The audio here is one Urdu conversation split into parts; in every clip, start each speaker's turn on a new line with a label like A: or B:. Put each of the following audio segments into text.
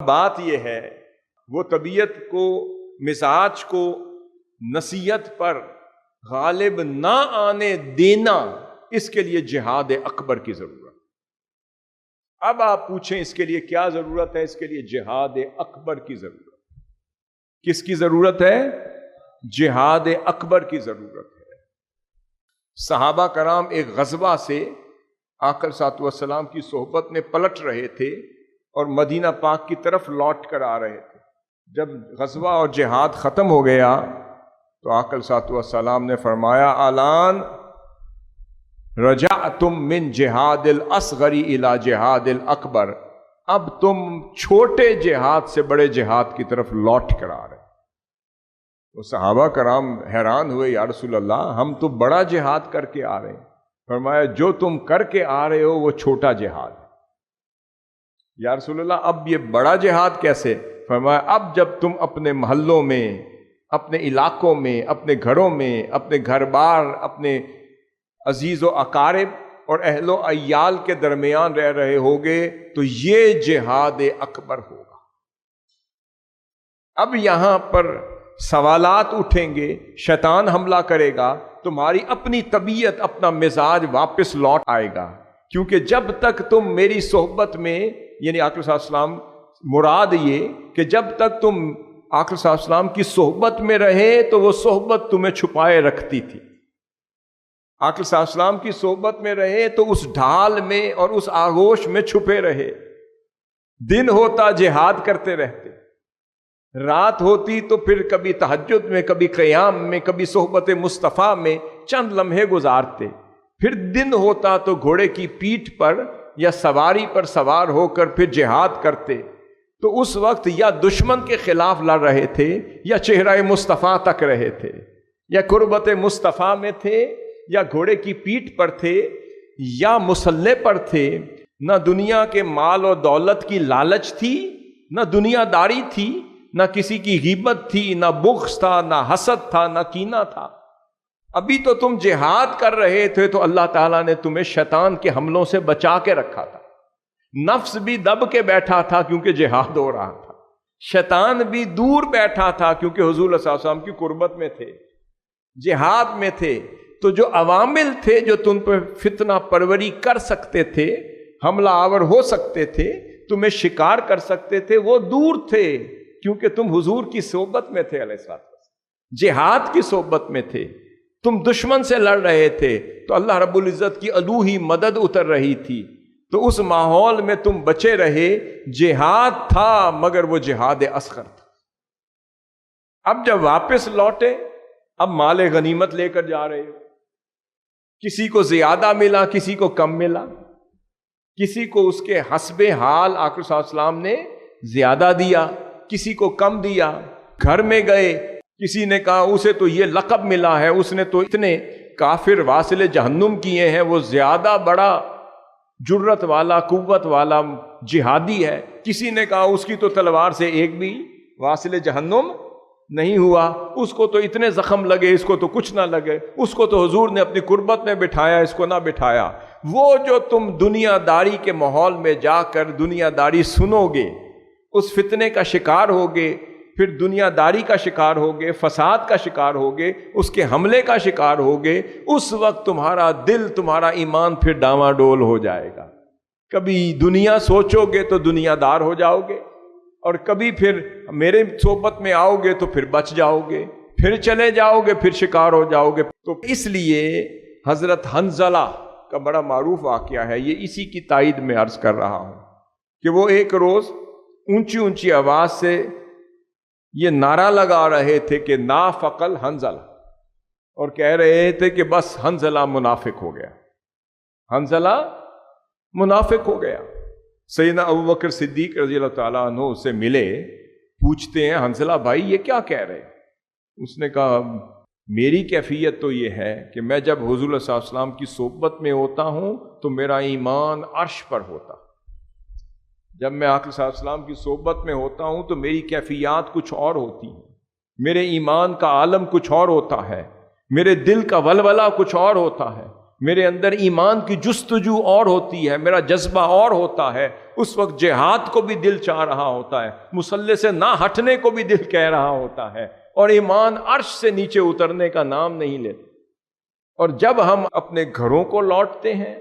A: بات یہ ہے وہ طبیعت کو، مزاج کو نصیحت پر غالب نہ آنے دینا، اس کے لیے جہاد اکبر کی ضرورت۔ اب آپ پوچھیں اس کے لیے کیا ضرورت ہے؟ اس کے لیے جہاد اکبر کی ضرورت۔ کس کی ضرورت ہے؟ جہاد اکبر کی ضرورت ہے۔ صحابہ کرام ایک غزوہ سے آقا صلی اللہ علیہ وسلم کی صحبت میں پلٹ رہے تھے اور مدینہ پاک کی طرف لوٹ کر آ رہے تھے۔ جب غزوہ اور جہاد ختم ہو گیا تو آقا صلی اللہ علیہ وسلم نے فرمایا الان رجعتم من جہاد الاصغر الی جہاد الاکبر، اب تم چھوٹے جہاد سے بڑے جہاد کی طرف لوٹ کر آ رہے۔ تو صحابہ کرام حیران ہوئے، یا رسول اللہ ہم تو بڑا جہاد کر کے آ رہے ہیں۔ فرمایا جو تم کر کے آ رہے ہو وہ چھوٹا جہاد ہے۔ یا رسول اللہ اب یہ بڑا جہاد کیسے؟ فرمایا اب جب تم اپنے محلوں میں، اپنے علاقوں میں، اپنے گھروں میں، اپنے گھر بار، اپنے عزیز و اقارب اور اہل و عیال کے درمیان رہ رہے ہوگے تو یہ جہاد اکبر ہوگا۔ اب یہاں پر سوالات اٹھیں گے، شیطان حملہ کرے گا، تمہاری اپنی طبیعت، اپنا مزاج واپس لوٹ آئے گا، کیونکہ جب تک تم میری صحبت میں، یعنی آقا صلی اللہ علیہ وسلم، مراد یہ کہ جب تک تم آقا صلی اللہ علیہ وسلم کی صحبت میں رہے تو وہ صحبت تمہیں چھپائے رکھتی تھی۔ آقا صلی اللہ علیہ وسلم کی صحبت میں رہے تو اس ڈھال میں اور اس آغوش میں چھپے رہے۔ دن ہوتا جہاد کرتے رہتے، رات ہوتی تو پھر کبھی تہجد میں، کبھی قیام میں، کبھی صحبت مصطفیٰ میں چند لمحے گزارتے۔ پھر دن ہوتا تو گھوڑے کی پیٹھ پر یا سواری پر سوار ہو کر پھر جہاد کرتے۔ تو اس وقت یا دشمن کے خلاف لڑ رہے تھے، یا چہرہ مصطفیٰ تک رہے تھے، یا قربت مصطفیٰ میں تھے، یا گھوڑے کی پیٹھ پر تھے، یا مسلح پر تھے۔ نہ دنیا کے مال و دولت کی لالچ تھی، نہ دنیا داری تھی، نہ کسی کی غیبت تھی، نہ بغض تھا، نہ حسد تھا، نہ کینہ تھا۔ ابھی تو تم جہاد کر رہے تھے تو اللہ تعالیٰ نے تمہیں شیطان کے حملوں سے بچا کے رکھا تھا۔ نفس بھی دب کے بیٹھا تھا کیونکہ جہاد ہو رہا تھا، شیطان بھی دور بیٹھا تھا کیونکہ حضور صلی اللہ علیہ وسلم کی قربت میں تھے، جہاد میں تھے۔ تو جو عوامل تھے جو تم پر فتنہ پروری کر سکتے تھے، حملہ آور ہو سکتے تھے، تمہیں شکار کر سکتے تھے، وہ دور تھے کیونکہ تم حضور کی صحبت میں تھے، علیہ الصلوۃ والسلام جہاد کی صحبت میں تھے۔ تم دشمن سے لڑ رہے تھے تو اللہ رب العزت کی الوہی مدد اتر رہی تھی، تو اس ماحول میں تم بچے رہے۔ جہاد تھا مگر وہ جہاد اصغر تھا۔ اب جب واپس لوٹے، اب مال غنیمت لے کر جا رہے ہو، کسی کو زیادہ ملا، کسی کو کم ملا، کسی کو اس کے حسب حال آقا صلی اللہ علیہ وسلم نے زیادہ دیا، کسی کو کم دیا۔ گھر میں گئے، کسی نے کہا اسے تو یہ لقب ملا ہے، اس نے تو اتنے کافر واصل جہنم کیے ہیں، وہ زیادہ بڑا جرت والا، قوت والا جہادی ہے۔ کسی نے کہا اس کی تو تلوار سے ایک بھی واصل جہنم نہیں ہوا، اس کو تو اتنے زخم لگے، اس کو تو کچھ نہ لگے، اس کو تو حضور نے اپنی قربت میں بٹھایا، اس کو نہ بٹھایا۔ وہ جو تم دنیا داری کے ماحول میں جا کر دنیا داری سنو گے، اس فتنے کا شکار ہوگے، پھر دنیا داری کا شکار ہوگے، فساد کا شکار ہوگے، اس کے حملے کا شکار ہوگے، اس وقت تمہارا دل، تمہارا ایمان پھر ڈاواں ڈول ہو جائے گا۔ کبھی دنیا سوچو گے تو دنیا دار ہو جاؤ گے، اور کبھی پھر میرے صحبت میں آؤ گے تو پھر بچ جاؤ گے، پھر چلے جاؤ گے، پھر شکار ہو جاؤ گے۔ تو اس لیے حضرت حنظلہ کا بڑا معروف واقعہ ہے، یہ اسی کی تائید میں عرض کر رہا ہوں کہ وہ ایک روز اونچی اونچی آواز سے یہ نعرہ لگا رہے تھے کہ نافق الحنظلہ، اور کہہ رہے تھے کہ بس حنظلہ منافق ہو گیا، حنظلہ منافق ہو گیا۔ سیدنا ابوبکر صدیق رضی اللہ تعالیٰ عنہ اس سے ملے، پوچھتے ہیں حنظلہ بھائی یہ کیا کہہ رہے ہیں؟ اس نے کہا میری کیفیت تو یہ ہے کہ میں جب حضور صلی اللہ علیہ وسلم کی صحبت میں ہوتا ہوں تو میرا ایمان عرش پر ہوتا، جب میں آقا صلی اللہ علیہ وسلم کی صحبت میں ہوتا ہوں تو میری کیفیات کچھ اور ہوتی ہیں، میرے ایمان کا عالم کچھ اور ہوتا ہے، میرے دل کا ولولہ کچھ اور ہوتا ہے۔ میرے اندر ایمان کی جستجو اور ہوتی ہے، میرا جذبہ اور ہوتا ہے، اس وقت جہاد کو بھی دل چاہ رہا ہوتا ہے، مسلح سے نہ ہٹنے کو بھی دل کہہ رہا ہوتا ہے، اور ایمان عرش سے نیچے اترنے کا نام نہیں لیتا۔ اور جب ہم اپنے گھروں کو لوٹتے ہیں،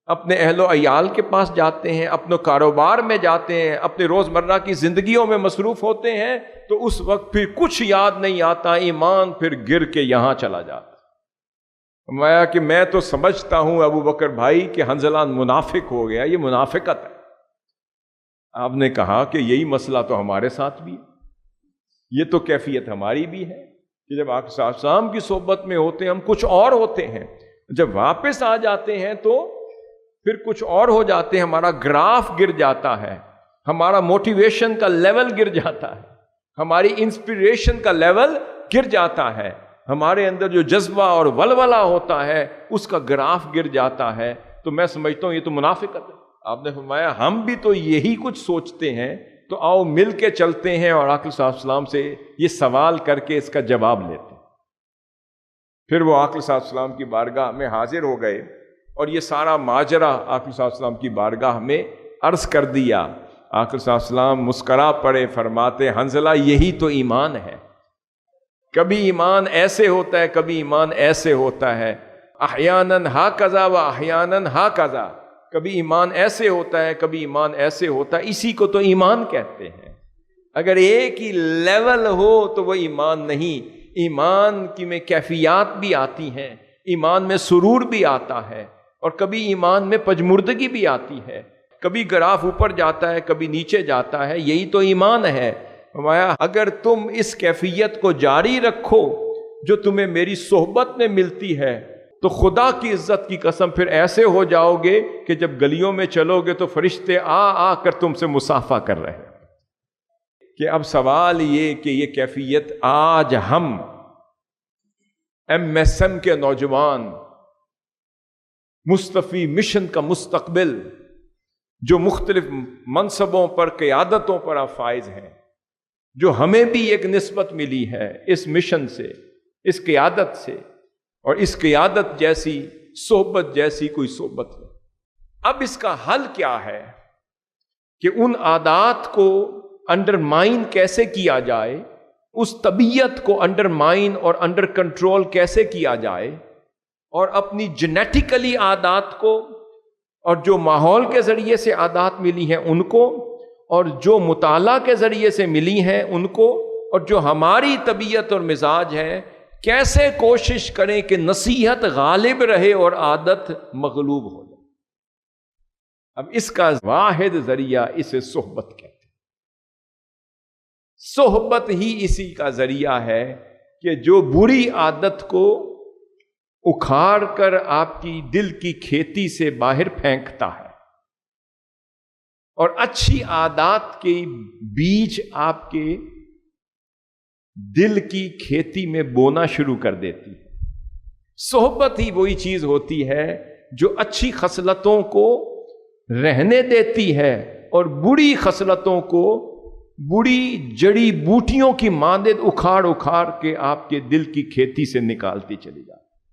A: اپنے اہل و عیال کے پاس جاتے ہیں، اپنے کاروبار میں جاتے ہیں، اپنے روزمرہ کی زندگیوں میں مصروف ہوتے ہیں، تو اس وقت پھر کچھ یاد نہیں آتا، ایمان پھر گر کے یہاں چلا جاتا۔ فرمایا کہ میں تو سمجھتا ہوں ابو بکر بھائی کہ حنظلہ منافق ہو گیا، یہ منافقت ہے۔ آپ نے کہا کہ یہی مسئلہ تو ہمارے ساتھ بھی ہے، یہ تو کیفیت ہماری بھی ہے کہ جب آقا صلی اللہ علیہ وسلم کی صحبت میں ہوتے ہیں ہم کچھ اور ہوتے ہیں، جب واپس آ جاتے ہیں تو پھر کچھ اور ہو جاتے ہیں، ہمارا گراف گر جاتا ہے، ہمارا موٹیویشن کا لیول گر جاتا ہے، ہماری انسپریشن کا لیول گر جاتا ہے، ہمارے اندر جو جذبہ اور ولولہ ہوتا ہے اس کا گراف گر جاتا ہے۔ تو میں سمجھتا ہوں یہ تو منافقت ہے۔ آپ نے فرمایا ہم بھی تو یہی کچھ سوچتے ہیں، تو آؤ مل کے چلتے ہیں اور آقا صلی اللہ علیہ وسلم سے یہ سوال کر کے اس کا جواب لیتے ہیں۔ پھر وہ آقا صلی اللہ علیہ وسلم کی بارگاہ میں حاضر ہو گئے اور یہ سارا ماجرا آقا صلی اللہ علیہ وسلم کی بارگاہ میں عرض کر دیا۔ آقا صلی اللہ علیہ وسلم مسکرا پڑے، فرماتے حنظلہ یہی تو ایمان ہے، کبھی ایمان ایسے ہوتا ہے، کبھی ایمان ایسے ہوتا ہے، احیاناً ہاکذا و احیاناً ہاکذا، کبھی ایمان ایسے ہوتا ہے، کبھی ایمان ایسے ہوتا ہے، اسی کو تو ایمان کہتے ہیں۔ اگر ایک ہی لیول ہو تو وہ ایمان نہیں، ایمان کی میں کیفیات بھی آتی ہیں، ایمان میں سرور بھی آتا ہے، اور کبھی ایمان میں پجمردگی بھی آتی ہے، کبھی گراف اوپر جاتا ہے، کبھی نیچے جاتا ہے، یہی تو ایمان ہے۔ فرمایا اگر تم اس کیفیت کو جاری رکھو جو تمہیں میری صحبت میں ملتی ہے تو خدا کی عزت کی قسم پھر ایسے ہو جاؤ گے کہ جب گلیوں میں چلو گے تو فرشتے آ کر تم سے مصافحہ کر رہے ہیں۔ کہ اب سوال یہ کہ یہ کیفیت آج ہم MSM کے نوجوان، مصطفی مشن کا مستقبل، جو مختلف منصبوں پر، قیادتوں پر آپ فائز ہیں، جو ہمیں بھی ایک نسبت ملی ہے اس مشن سے، اس قیادت سے، اور اس قیادت جیسی صحبت جیسی کوئی صحبت ہے۔ اب اس کا حل کیا ہے کہ ان عادات کو انڈرمائن کیسے کیا جائے، اس طبیعت کو انڈرمائن اور انڈر کنٹرول کیسے کیا جائے، اور اپنی جینیٹیکلی عادات کو، اور جو ماحول کے ذریعے سے عادات ملی ہیں ان کو، اور جو مطالعہ کے ذریعے سے ملی ہیں ان کو، اور جو ہماری طبیعت اور مزاج ہے، کیسے کوشش کریں کہ نصیحت غالب رہے اور عادت مغلوب ہو جائے۔ اب اس کا واحد ذریعہ اسے صحبت کہتے ہیں۔ صحبت ہی اسی کا ذریعہ ہے کہ جو بری عادت کو اکھاڑ کر آپ کی دل کی کھیتی سے باہر پھینکتا ہے، اور اچھی عادات کے بیج آپ کے دل کی کھیتی میں بونا شروع کر دیتی ہے۔ صحبت ہی وہی چیز ہوتی ہے جو اچھی خصلتوں کو رہنے دیتی ہے اور بری خصلتوں کو بری جڑی بوٹیوں کی مانند اکھاڑ کے آپ کے دل کی کھیتی سے نکالتی چلی جاتی ہے۔